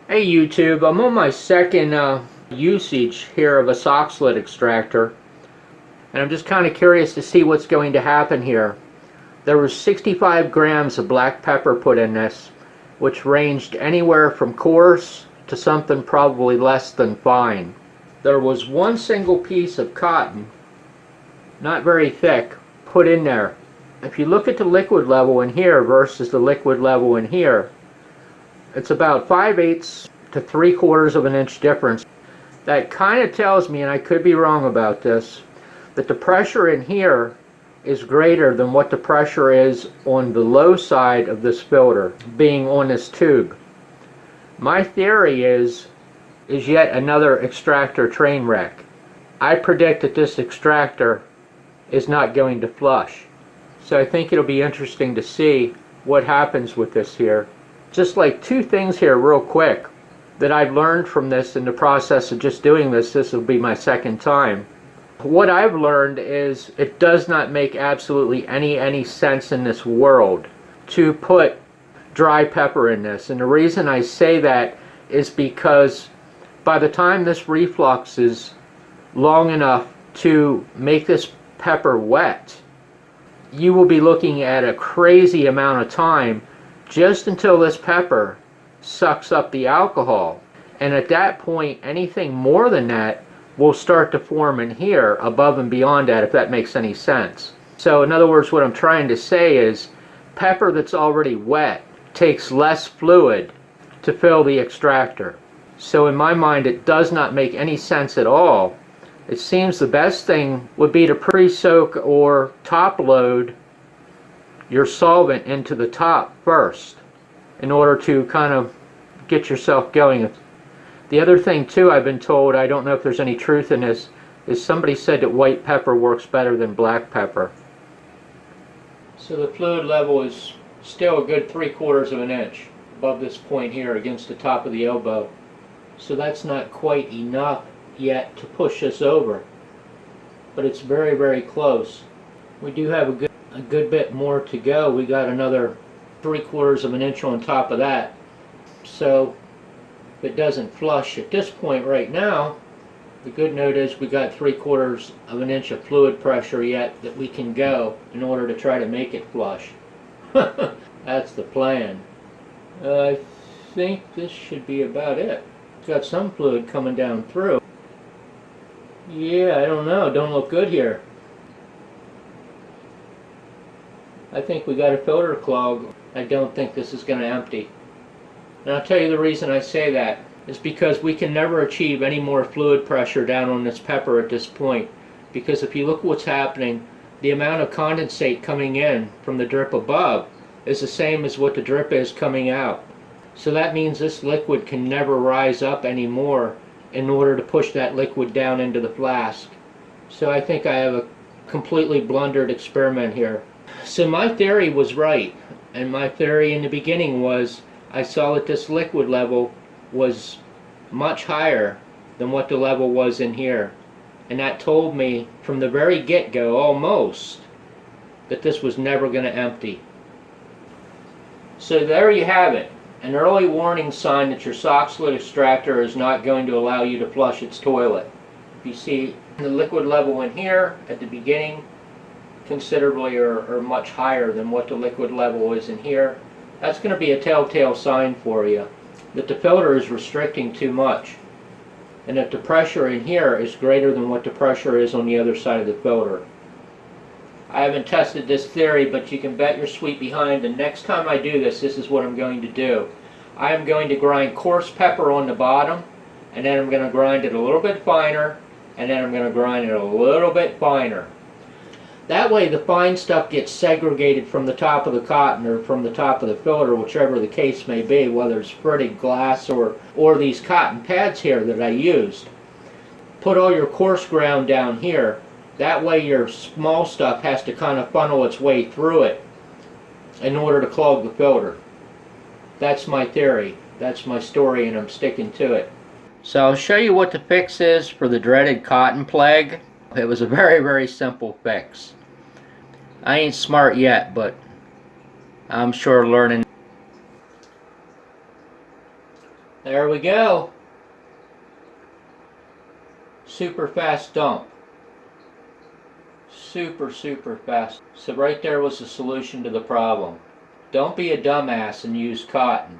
Hey YouTube, I'm on my second usage here of a soxhlet extractor, and I'm just kind of curious to see what's going to happen here. There was 65 grams of black pepper put in this, which ranged anywhere from coarse to something probably less than fine. There was one single piece of cotton, not very thick, put in there. If you look at the liquid level in here versus the liquid level in here, it's about 5/8 to 3/4 of an inch difference. That kind of tells me, and I could be wrong about this, that the pressure in here is greater than what the pressure is on the low side of this filter, being on this tube. My theory is yet another extractor train wreck. I predict that this extractor is not going to flush. So I think it'll be interesting to see what happens with this here. Just like two things here real quick that I've learned from this in the process of just doing this. This will be my second time. What I've learned is it does not make absolutely any sense in this world to put dry pepper in this. And the reason I say that is because by the time this reflux is long enough to make this pepper wet, you will be looking at a crazy amount of time just until this pepper sucks up the alcohol. And at that point, anything more than that will start to form in here above and beyond that, if that makes any sense. So in other words, what I'm trying to say is pepper that's already wet takes less fluid to fill the extractor. So in my mind, it does not make any sense at all. It seems the best thing would be to pre-soak or top load your solvent into the top first in order to kind of get yourself going. The other thing too, I've been told, I don't know if there's any truth in this, is somebody said that white pepper works better than black pepper. So the fluid level is still a good 3/4 of an inch above this point here against the top of the elbow. So that's not quite enough yet to push this over, but it's very close. We do have a good bit more to go. We got another 3/4 of an inch on top of that. So if it doesn't flush at this point right now, the good note is we got 3/4 of an inch of fluid pressure yet that we can go in order to try to make it flush. That's the plan. I think this should be about it. It's got some fluid coming down through. Yeah, I don't know. Don't look good here. I think we got a filter clog. I don't think this is going to empty. And I'll tell you the reason I say that is because we can never achieve any more fluid pressure down on this pepper at this point. Because if you look what's happening, the amount of condensate coming in from the drip above is the same as what the drip is coming out. So that means this liquid can never rise up anymore in order to push that liquid down into the flask. So I think I have a completely blundered experiment here. So my theory was right, and my theory in the beginning was I saw that this liquid level was much higher than what the level was in here, and that told me from the very get-go almost that this was never going to empty. So there you have it, an early warning sign that your soxhlet extractor is not going to allow you to flush its toilet. If you see the liquid level in here at the beginning considerably or much higher than what the liquid level is in here, that's going to be a telltale sign for you that the filter is restricting too much, and that the pressure in here is greater than what the pressure is on the other side of the filter. I haven't tested this theory, but you can bet your sweet behind the next time I do this, this is what I'm going to do. I am going to grind coarse pepper on the bottom, and then I'm going to grind it a little bit finer, and then I'm going to grind it a little bit finer. That way the fine stuff gets segregated from the top of the cotton or from the top of the filter, whichever the case may be, whether it's fritted glass or these cotton pads here that I used. Put all your coarse ground down here. That way your small stuff has to kind of funnel its way through it in order to clog the filter. That's my theory. That's my story, and I'm sticking to it. So I'll show you what the fix is for the dreaded cotton plague. It was a very simple fix. I ain't smart yet, but I'm sure learning. There we go. Super fast dump. Super fast. So right there was the solution to the problem. Don't be a dumbass and use cotton.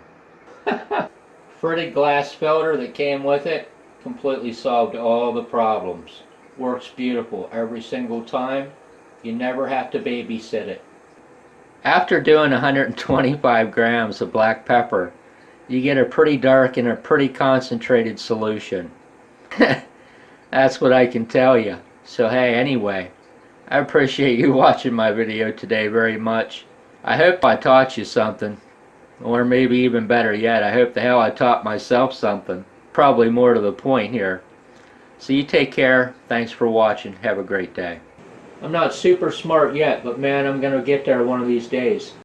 Fritted glass filter that came with it completely solved all the problems. Works beautiful every single time. You never have to babysit it. After doing 125 grams of black pepper, you get a pretty dark and a pretty concentrated solution. That's what I can tell you. So hey, anyway, I appreciate you watching my video today very much. I hope I taught you something. Or maybe even better yet, I hope the hell I taught myself something. Probably more to the point here. So you take care. Thanks for watching. Have a great day. I'm not super smart yet, but man, I'm going to get there one of these days.